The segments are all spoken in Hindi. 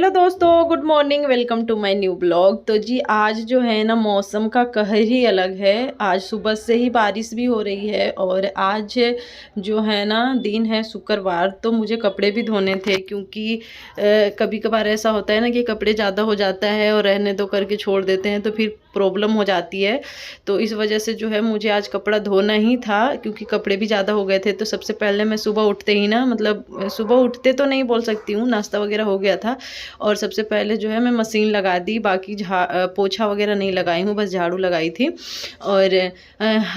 हेलो दोस्तों, good morning. Welcome to my new blog. तो जी आज जो है ना मौसम का कहर ही अलग है। आज सुबह से ही बारिश भी हो रही है और आज जो है ना दिन है शुक्रवार। तो मुझे कपड़े भी धोने थे क्योंकि कभी कभार ऐसा होता है ना कि कपड़े ज़्यादा हो जाता है और रहने दो करके छोड़ देते हैं तो फिर प्रॉब्लम हो जाती है। तो इस वजह से जो है मुझे आज कपड़ा धोना ही था क्योंकि कपड़े भी ज़्यादा हो गए थे। तो सबसे पहले मैं सुबह उठते ही ना, मतलब सुबह उठते तो नहीं बोल सकती हूँ, नाश्ता वगैरह हो गया था और सबसे पहले जो है मैं मशीन लगा दी। बाकी पोछा वगैरह नहीं लगाई हूँ, बस झाड़ू लगाई थी। और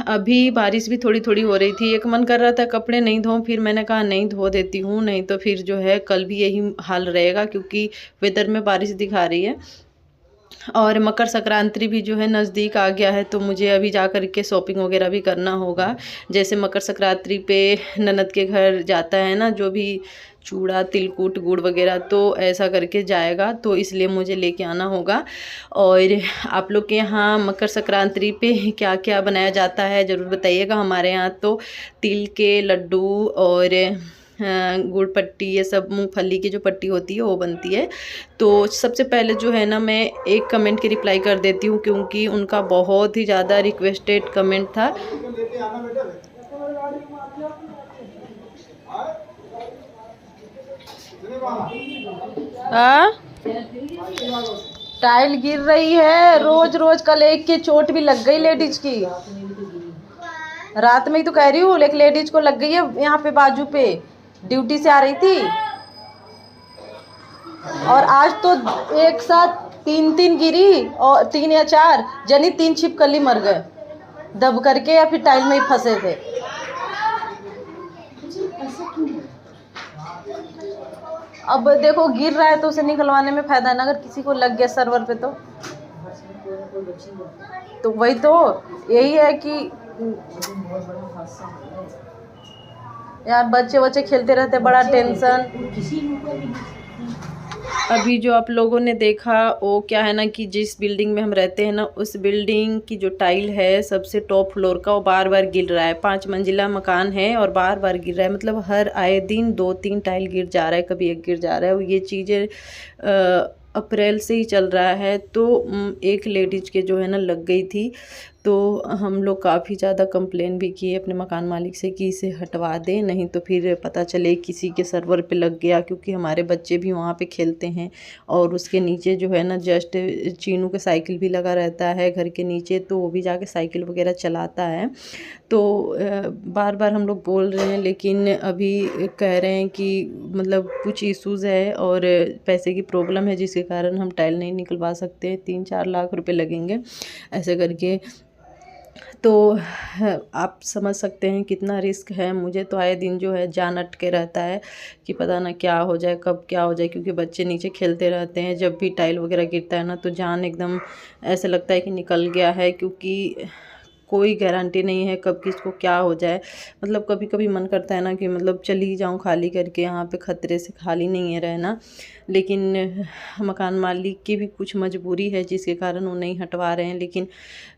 अभी बारिश भी थोड़ी थोड़ी हो रही थी। एक मन कर रहा था कपड़े नहीं धोऊं, फिर मैंने कहा नहीं धो देती हूँ, नहीं तो फिर जो है कल भी यही हाल रहेगा क्योंकि वेदर में बारिश दिखा रही है। और मकर संक्रांति भी जो है नज़दीक आ गया है तो मुझे अभी जा कर के शॉपिंग वगैरह भी करना होगा। जैसे मकर संक्रांति पे ननद के घर जाता है ना, जो भी चूड़ा तिलकुट गुड़ वगैरह, तो ऐसा करके जाएगा, तो इसलिए मुझे लेके आना होगा। और आप लोग के यहाँ मकर संक्रांति पे क्या क्या बनाया जाता है ज़रूर बताइएगा। हमारे यहाँ तो तिल के लड्डू और गुड़ पट्टी, ये सब मूंगफली की जो पट्टी होती है वो बनती है। तो सबसे पहले जो है ना मैं एक कमेंट की रिप्लाई कर देती हूँ क्योंकि उनका बहुत ही ज़्यादा रिक्वेस्टेड कमेंट था। टाइल गिर रही है रोज रोज, कल एक की चोट भी लग गई लेडीज की। रात में ही तो कह रही हूँ, एक लेडीज को लग गई है यहाँ पे बाजू पे, ड्यूटी से आ रही थी। और आज तो एक साथ तीन तीन गिरी और 3 या 4 जनी, 3 छिपकली मर गए दब करके या फिर टाइल में ही फंसे थे। अब देखो गिर रहा है तो उसे निकलवाने में फायदा है ना, अगर किसी को लग गया सर्वर पे तो वही तो, यही है कि यार बच्चे बच्चे खेलते रहते, बड़ा टेंशन। अभी जो आप लोगों ने देखा वो क्या है ना कि जिस बिल्डिंग में हम रहते हैं ना, उस बिल्डिंग की जो टाइल है सबसे टॉप फ्लोर का, वो बार बार गिर रहा है। 5 मंजिला मकान है और बार बार गिर रहा है, मतलब हर आए दिन 2-3 टाइल गिर जा रहा है, कभी एक गिर जा रहा है। और ये चीज़ें अप्रैल से ही चल रहा है। तो एक लेडीज के जो है ना लग गई थी, तो हम लोग काफ़ी ज़्यादा कंप्लेन भी किए अपने मकान मालिक से कि इसे हटवा दें, नहीं तो फिर पता चले किसी के सर्वर पे लग गया, क्योंकि हमारे बच्चे भी वहाँ पे खेलते हैं। और उसके नीचे जो है ना जस्ट चीनू के साइकिल भी लगा रहता है घर के नीचे, तो वो भी जाके साइकिल वगैरह चलाता है। तो बार बार हम लोग बोल रहे हैं लेकिन अभी कह रहे हैं कि मतलब कुछ इश्यूज़ है और पैसे की प्रॉब्लम है जिसके कारण हम टाइल नहीं निकलवा सकते, 3-4 लाख रुपए लगेंगे ऐसे करके। तो आप समझ सकते हैं कितना रिस्क है। मुझे तो आए दिन जो है जान अटके रहता है कि पता ना क्या हो जाए, कब क्या हो जाए, क्योंकि बच्चे नीचे खेलते रहते हैं। जब भी टाइल वगैरह गिरता है ना तो जान एकदम ऐसे लगता है कि निकल गया है, क्योंकि कोई गारंटी नहीं है कब किसको क्या हो जाए। मतलब कभी कभी मन करता है ना कि मतलब चली जाऊं खाली करके, यहाँ पे खतरे से खाली नहीं है रहना। लेकिन मकान मालिक की भी कुछ मजबूरी है जिसके कारण वो नहीं हटवा रहे हैं। लेकिन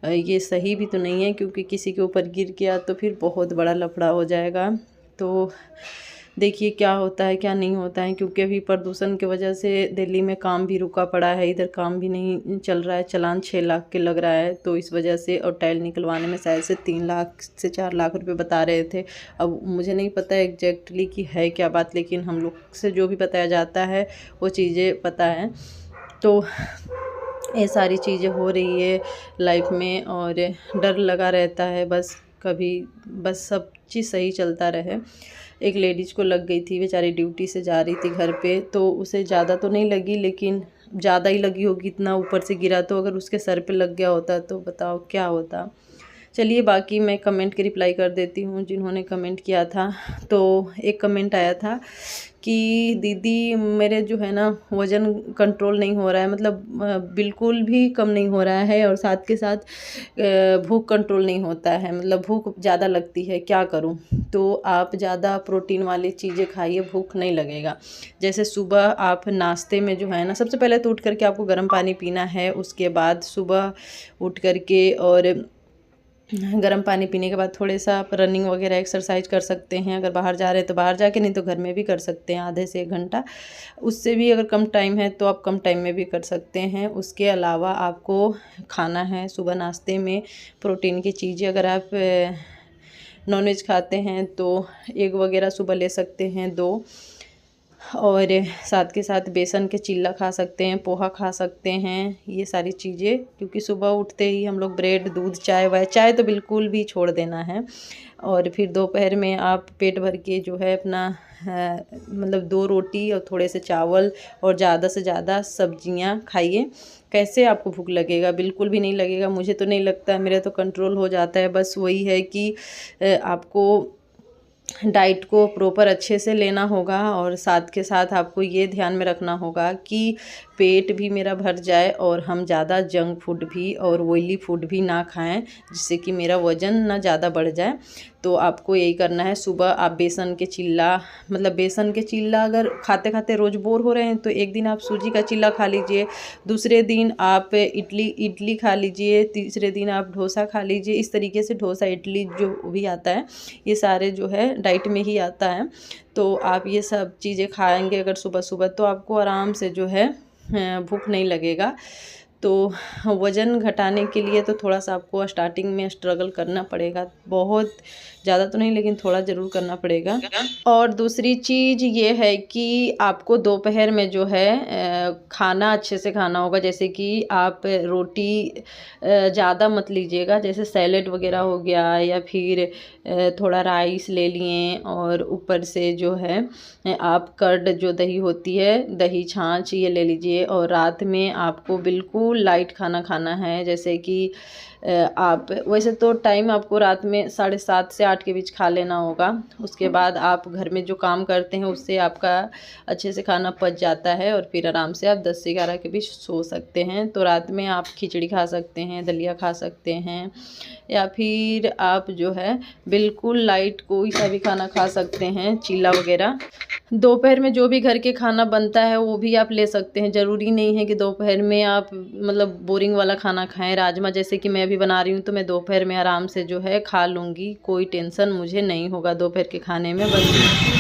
ये सही भी तो नहीं है क्योंकि किसी के ऊपर गिर गया तो फिर बहुत बड़ा लफड़ा हो जाएगा। तो देखिए क्या होता है क्या नहीं होता है, क्योंकि अभी प्रदूषण की वजह से दिल्ली में काम भी रुका पड़ा है, इधर काम भी नहीं चल रहा है। चालान 6 लाख के लग रहा है तो इस वजह से, और टाइल निकलवाने में शायद से 3 लाख से 4 लाख रुपए बता रहे थे। अब मुझे नहीं पता एग्जैक्टली कि है क्या बात, लेकिन हम लोग से जो भी बताया जाता है वो चीज़ें पता है। तो ये सारी चीज़ें हो रही है लाइफ में और डर लगा रहता है बस, कभी बस सब चीज़ सही चलता रहे। एक लेडीज़ को लग गई थी, बेचारी ड्यूटी से जा रही थी घर पे, तो उसे ज़्यादा तो नहीं लगी लेकिन ज़्यादा ही लगी होगी, इतना ऊपर से गिरा। तो अगर उसके सर पे लग गया होता तो बताओ क्या होता। चलिए बाकी मैं कमेंट की रिप्लाई कर देती हूँ जिन्होंने कमेंट किया था। तो एक कमेंट आया था कि दीदी मेरे जो है ना वज़न कंट्रोल नहीं हो रहा है, मतलब बिल्कुल भी कम नहीं हो रहा है, और साथ के साथ भूख कंट्रोल नहीं होता है, मतलब भूख ज़्यादा लगती है, क्या करूं। तो आप ज़्यादा प्रोटीन वाली चीज़ें खाइए, भूख नहीं लगेगा। जैसे सुबह आप नाश्ते में जो है ना, सबसे पहले तो उठ करके आपको गर्म पानी पीना है, उसके बाद सुबह उठ करके और गर्म पानी पीने के बाद थोड़े सा आप रनिंग वगैरह एक्सरसाइज कर सकते हैं। अगर बाहर जा रहे हैं तो बाहर जाके, नहीं तो घर में भी कर सकते हैं आधे से 1 घंटा। उससे भी अगर कम टाइम है तो आप कम टाइम में भी कर सकते हैं। उसके अलावा आपको खाना है सुबह नाश्ते में प्रोटीन की चीज़ें। अगर आप नॉनवेज खाते हैं तो एग वगैरह सुबह ले सकते हैं 2, और साथ के साथ बेसन के चिल्ला खा सकते हैं, पोहा खा सकते हैं, ये सारी चीज़ें। क्योंकि सुबह उठते ही हम लोग ब्रेड, दूध, चाय तो बिल्कुल भी छोड़ देना है। और फिर दोपहर में आप पेट भर के जो है अपना मतलब 2 रोटी और थोड़े से चावल और ज़्यादा से ज़्यादा सब्जियां खाइए। कैसे आपको भूख लगेगा? बिल्कुल भी नहीं लगेगा। मुझे तो नहीं लगता, मेरे तो कंट्रोल हो जाता है। बस वही है कि आपको डाइट को प्रॉपर अच्छे से लेना होगा, और साथ के साथ आपको ये ध्यान में रखना होगा कि पेट भी मेरा भर जाए और हम ज़्यादा जंक फूड भी और ऑयली फूड भी ना खाएं, जिससे कि मेरा वज़न ना ज़्यादा बढ़ जाए। तो आपको यही करना है। सुबह आप बेसन के चिल्ला अगर खाते खाते रोज़ बोर हो रहे हैं तो एक दिन आप सूजी का चिल्ला खा लीजिए, दूसरे दिन आप इडली खा लीजिए, तीसरे दिन आप डोसा खा लीजिए। इस तरीके से डोसा, इडली जो भी आता है, ये सारे जो है डाइट में ही आता है। तो आप ये सब चीज़ें खाएंगे अगर सुबह सुबह, तो आपको आराम से जो है भूख नहीं लगेगा। तो वज़न घटाने के लिए तो थोड़ा सा आपको स्टार्टिंग में स्ट्रगल करना पड़ेगा, बहुत ज़्यादा तो नहीं लेकिन थोड़ा ज़रूर करना पड़ेगा। और दूसरी चीज़ ये है कि आपको दोपहर में जो है खाना अच्छे से खाना होगा। जैसे कि आप रोटी ज़्यादा मत लीजिएगा, जैसे सैलेड वगैरह हो गया, या फिर थोड़ा राइस ले लिए, और ऊपर से जो है आप कर्ड, जो दही होती है, दही छाछ, ये ले लीजिए। और रात में आपको बिल्कुल लाइट खाना खाना है। जैसे कि आप वैसे तो टाइम आपको रात में 7:30 से 8 के बीच खा लेना होगा। उसके बाद आप घर में जो काम करते हैं उससे आपका अच्छे से खाना पच जाता है, और फिर आराम से आप 10 से 11 के बीच सो सकते हैं। तो रात में आप खिचड़ी खा सकते हैं, दलिया खा सकते हैं, या फिर आप जो है बिल्कुल लाइट कोई सा भी खाना खा सकते हैं, चीला वगैरह। दोपहर में जो भी घर के खाना बनता है वो भी आप ले सकते हैं। ज़रूरी नहीं है कि दोपहर में आप मतलब बोरिंग वाला खाना खाएं। राजमा जैसे कि मैं अभी बना रही हूँ तो मैं दोपहर में आराम से जो है खा लूँगी, कोई टेंशन मुझे नहीं होगा दोपहर के खाने में। बस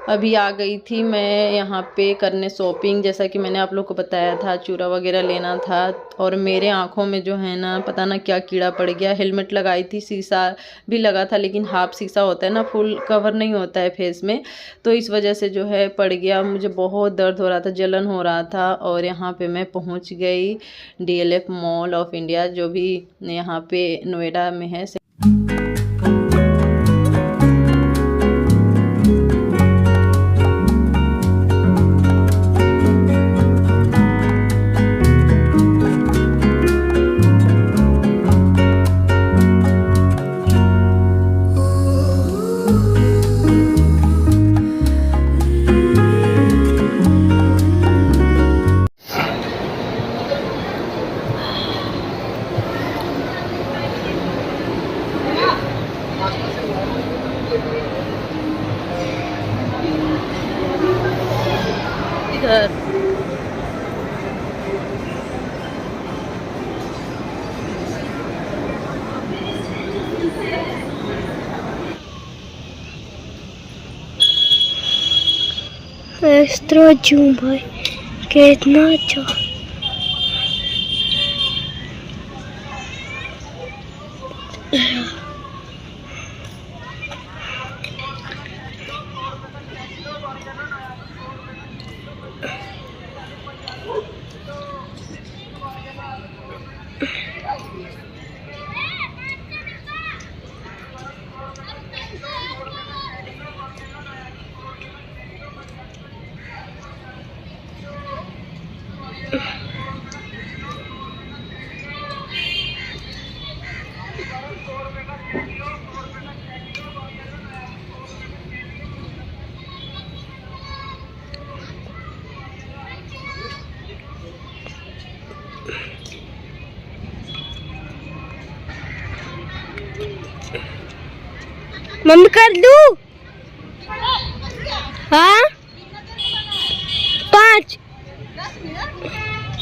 अभी आ गई थी मैं यहाँ पे करने शॉपिंग। जैसा कि मैंने आप लोग को बताया था, चूड़ा वगैरह लेना था, और मेरे आँखों में जो है ना पता ना क्या कीड़ा पड़ गया। हेलमेट लगाई थी, शीशा भी लगा था, लेकिन हाफ शीशा होता है ना, फुल कवर नहीं होता है फेस में, तो इस वजह से जो है पड़ गया। मुझे बहुत दर्द हो रहा था, जलन हो रहा था। और यहाँ पे मैं पहुँच गई DLF मॉल ऑफ इंडिया, जो भी यहाँ पे नोएडा में है। इधर एक्स्ट्रा जूम भाई, कितना अच्छा। मम्मी कर दूं? हाँ 5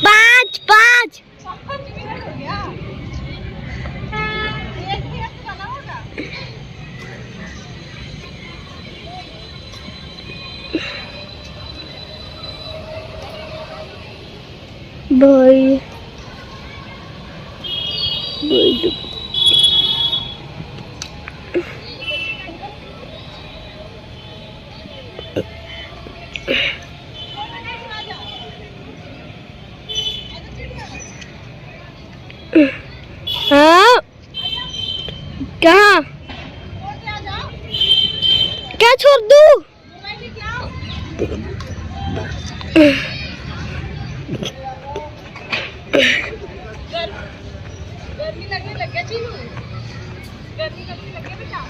5 5 भाई हाँ क्या क्या छोड़ दूं? गर्मी लगने लग गया चीनू, गर्मी लगने लग गया बेटा।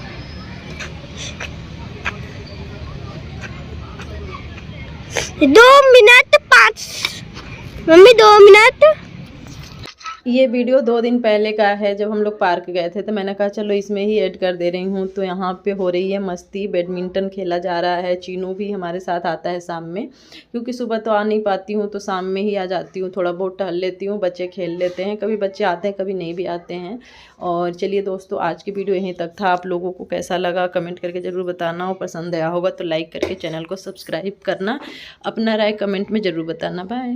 2 मिनट 5 मम्मी 2 मिनट। ये वीडियो 2 दिन पहले का है, जब हम लोग पार्क गए थे तो मैंने कहा चलो इसमें ही ऐड कर दे रही हूँ। तो यहाँ पे हो रही है मस्ती, बैडमिंटन खेला जा रहा है। चीनू भी हमारे साथ आता है शाम में, क्योंकि सुबह तो आ नहीं पाती हूँ तो शाम में ही आ जाती हूँ, थोड़ा बहुत टहल लेती हूँ, बच्चे खेल लेते हैं। कभी बच्चे आते हैं कभी नहीं भी आते हैं। और चलिए दोस्तों, आज की वीडियो यहीं तक था। आप लोगों को कैसा लगा कमेंट करके ज़रूर बताना, और पसंद आया होगा तो लाइक करके चैनल को सब्सक्राइब करना, अपना राय कमेंट में ज़रूर बताना। बाय।